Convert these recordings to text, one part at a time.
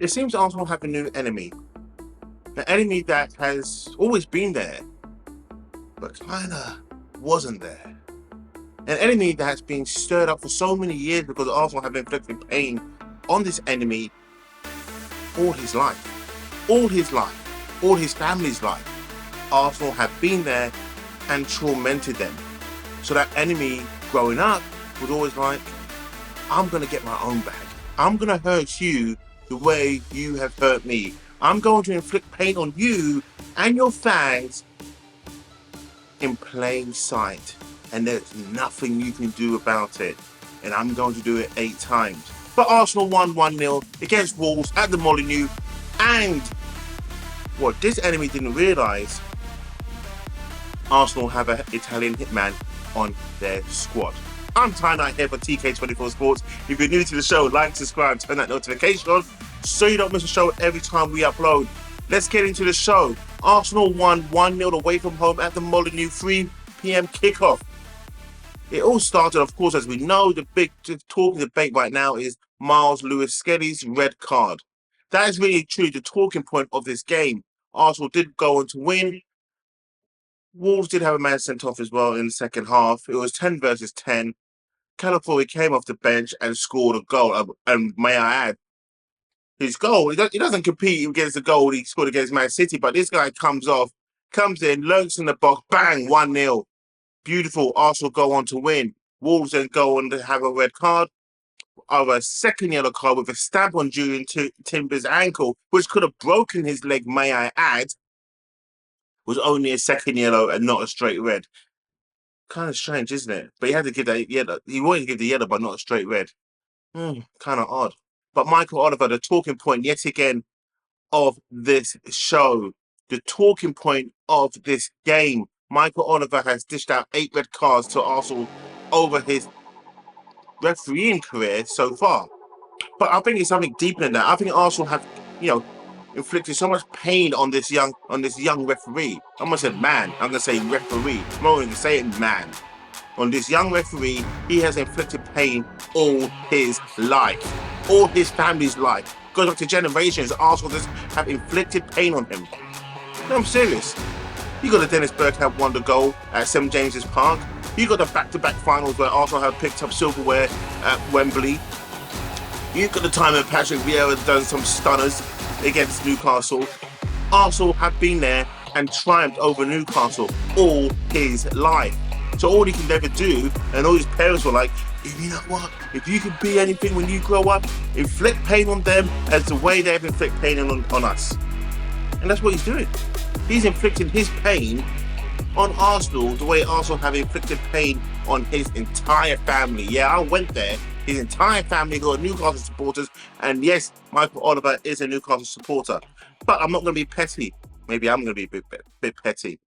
It seems Arsenal have a new enemy. An enemy that has always been there, but kinda wasn't there. An enemy that has been stirred up for so many years because Arsenal have inflicted pain on this enemy all his life. All his life. All his family's life. Arsenal have been there and tormented them. So that enemy growing up was always like, I'm going to get my own back. I'm going to hurt you the way you have hurt me. I'm going to inflict pain on you and your fans in plain sight. And there's nothing you can do about it. And I'm going to do it 8 times. But Arsenal won 1-0 against Wolves at the Molineux. And what this enemy didn't realise, Arsenal have an Italian hitman on their squad. I'm Ty Knight here for TK24 Sports. If you're new to the show, like, subscribe, turn that notification on so you don't miss a show every time we upload. Let's get into the show. Arsenal won 1-0 away from home at the Molineux, 3 p.m. kickoff. It all started, of course, as we know, the big talking debate right now is Miles Lewis-Skelly's red card. That is really truly the talking point of this game. Arsenal did go on to win. Wolves did have a man sent off as well in the second half. It was 10 versus 10. Calafiori came off the bench and scored a goal. And may I add, his goal, he doesn't compete against the goal he scored against Man City, but this guy comes in, lurks in the box, bang, 1-0. Beautiful. Arsenal go on to win. Wolves then go on to have a red card, or a second yellow card with a stab on Julian Timber's ankle, which could have broken his leg, may I add, was only a second yellow and not a straight red. Kind of strange, isn't it? But he had to give that yellow. He wanted to give the yellow, but not a straight red. Kind of odd. But Michael Oliver, the talking point yet again of this show, the talking point of this game. Michael Oliver has dished out 8 red cards to Arsenal over his refereeing career so far. But I think it's something deeper than that. I think Arsenal have, inflicted so much pain on this young referee. I'm gonna say man. I'm gonna say referee. I'm not gonna say it man. On this young referee, he has inflicted pain all his life, all his family's life. Goes up to generations. Arsenal just have inflicted pain on him. No, I'm serious. You got the Dennis Bergkamp won the goal at St James's Park. You got the back-to-back finals where Arsenal have picked up silverware at Wembley. You got the time when Patrick Vieira done some stunners against Newcastle. Arsenal have been there and triumphed over Newcastle all his life. So all he can never do, and all his parents were like, you know what? If you could be anything when you grow up, inflict pain on them as the way they've inflicted pain on us. And that's what he's doing. He's inflicting his pain on Arsenal the way Arsenal have inflicted pain on his entire family. Yeah, I went there. His entire family got Newcastle supporters. And yes, Michael Oliver is a Newcastle supporter. But I'm not going to be petty. Maybe I'm going to be a bit petty.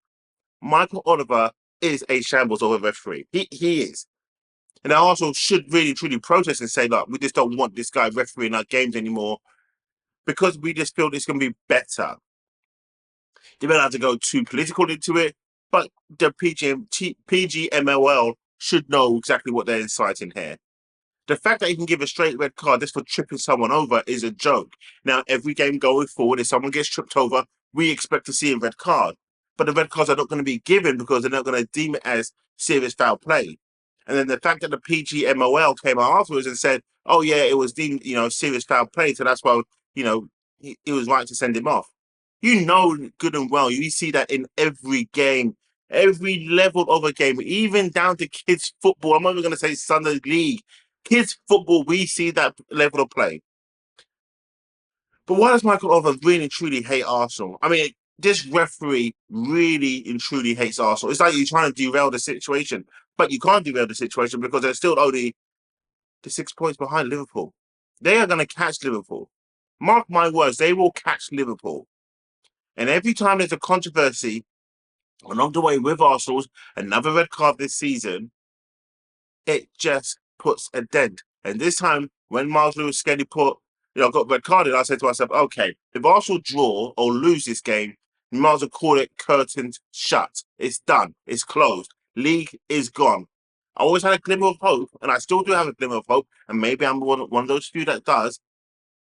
Michael Oliver is a shambles of a referee. He is. And Arsenal should really, truly protest and say, look, we just don't want this guy refereeing our games anymore because we just feel it's going to be better. They don't have to go too political into it, but the PGMOL should know exactly what they're inciting here. The fact that he can give a straight red card just for tripping someone over is a joke. Now, every game going forward, if someone gets tripped over, we expect to see a red card. But the red cards are not going to be given because they're not going to deem it as serious foul play. And then the fact that the PGMOL came out afterwards and said, oh, yeah, it was deemed, serious foul play, so that's why, it was right to send him off. You know good and well, you see that in every game, every level of a game, even down to kids' football. I'm not even going to say Sunday League. Kids' football, we see that level of play. But why does Michael Oliver really, truly hate Arsenal? I mean, this referee really and truly hates Arsenal. It's like you're trying to derail the situation, but you can't derail the situation because they're still only the 6 points behind Liverpool. They are going to catch Liverpool. Mark my words, they will catch Liverpool. And every time there's a controversy along the way with Arsenal's another red card this season, it just puts a dent. And this time, when Miles Lewis-Skelly got red carded, I said to myself, okay, if Arsenal draw or lose this game, you might as well call it curtains shut. It's done. It's closed. League is gone. I always had a glimmer of hope, and I still do have a glimmer of hope, and maybe I'm one of those few that does.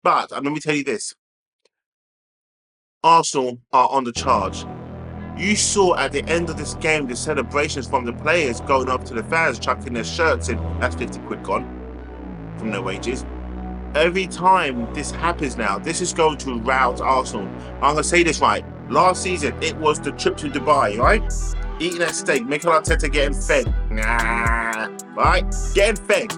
But let me tell you this. Arsenal are on the charge. You saw at the end of this game the celebrations from the players going up to the fans, chucking their shirts in. That's 50 quid gone from their wages. Every time this happens now, this is going to rout Arsenal. I'm going to say this right. Last season, it was the trip to Dubai, right? Eating that steak, Mikel Arteta getting fed. Right? Getting fed.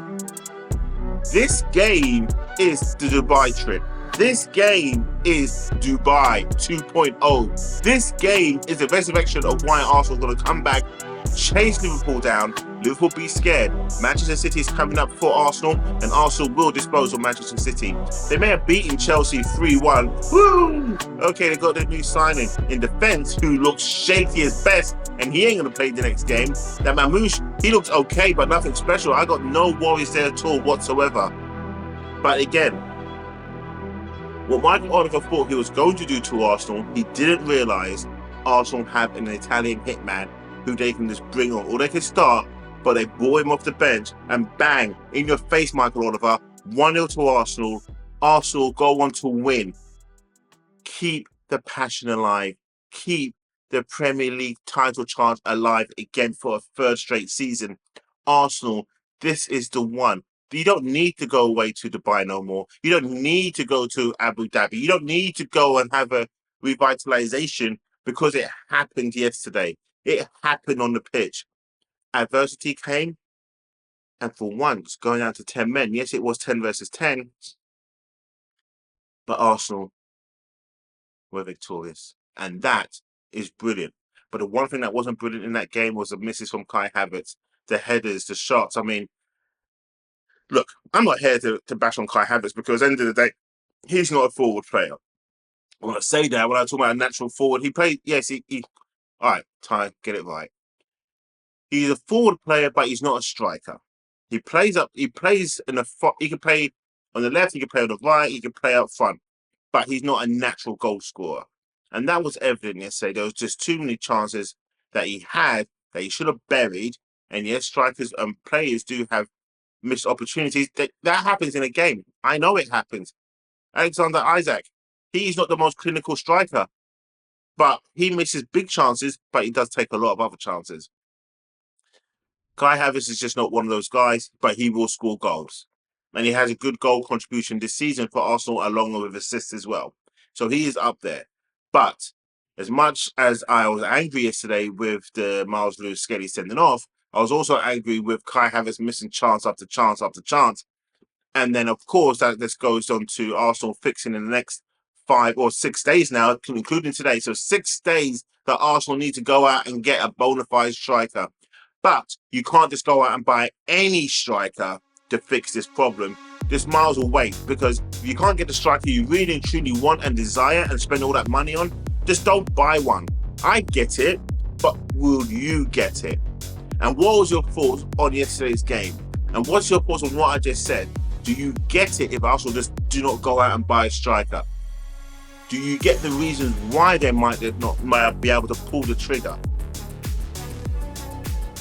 This game is the Dubai trip. This game is Dubai 2.0. This game is the resurrection of why Arsenal's going to come back, chase Liverpool down. Liverpool be scared. Manchester City is coming up for Arsenal, and Arsenal will dispose of Manchester City. They may have beaten Chelsea 3-1. Woo! Okay, they got their new signing in defence, who looks shaky as best, and he ain't going to play the next game. That Mamouche, he looks okay, but nothing special. I got no worries there at all whatsoever. But again, what Michael Oliver thought he was going to do to Arsenal, he didn't realise Arsenal have an Italian hitman who they can just bring on, or they can start, but they brought him off the bench and bang, in your face, Michael Oliver, 1-0 to Arsenal. Arsenal go on to win. Keep the passion alive. Keep the Premier League title chance alive again for a third straight season. Arsenal, this is the one. You don't need to go away to Dubai no more. You don't need to go to Abu Dhabi. You don't need to go and have a revitalization because it happened yesterday. It happened on the pitch. Adversity came, and for once, going down to 10 men. Yes, it was 10 versus 10, but Arsenal were victorious, and that is brilliant. But the one thing that wasn't brilliant in that game was the misses from Kai Havertz, the headers, the shots. I mean, look, I'm not here to bash on Kai Havertz because at the end of the day, he's not a forward player. When I say that, when I talk about a natural forward, he played, yes, he all right, Ty, get it right. He's a forward player, but he's not a striker. He plays in the front. He can play on the left, he can play on the right, he can play up front, but he's not a natural goal scorer. And that was evident yesterday. There was just too many chances that he had that he should have buried. And yes, strikers and players do have missed opportunities. That happens in a game. I know it happens. Alexander Isak, he's not the most clinical striker, but he misses big chances, but he does take a lot of other chances. Kai Havertz is just not one of those guys, but he will score goals. And he has a good goal contribution this season for Arsenal, along with assists as well. So he is up there. But as much as I was angry yesterday with the Miles Lewis-Skelly sending off, I was also angry with Kai Havertz missing chance after chance after chance. And then, of course, that this goes on to Arsenal fixing in the next 5 or 6 days now, including today. So 6 days that Arsenal need to go out and get a bona fide striker. But you can't just go out and buy any striker to fix this problem. This Miles will wait, because if you can't get the striker you really and truly want and desire and spend all that money on, just don't buy one. I get it, but will you get it? And what was your thoughts on yesterday's game? And what's your thoughts on what I just said? Do you get it if Arsenal just do not go out and buy a striker? Do you get the reasons why they might not be able to pull the trigger?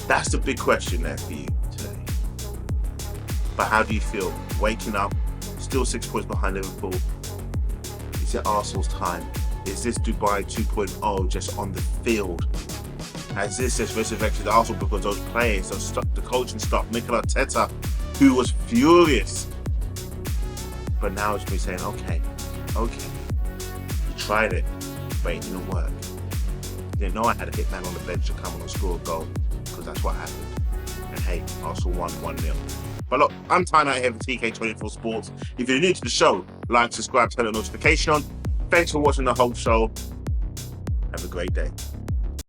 That's the big question there for you today. But how do you feel? Waking up, still 6 points behind Liverpool. Is it Arsenal's time? Is this Dubai 2.0 just on the field? Has this just resurrected Arsenal because those players, the coaching staff, Mikel Arteta, who was furious. But now it's me saying, okay, you tried it, but it didn't work. You didn't know I had a hitman on the bench to come on and score a goal, because that's what happened. And hey, Arsenal won 1-0. But look, I'm Ty Knight here for TK24 Sports. If you're new to the show, like, subscribe, turn the notification on. Thanks for watching the whole show. Have a great day.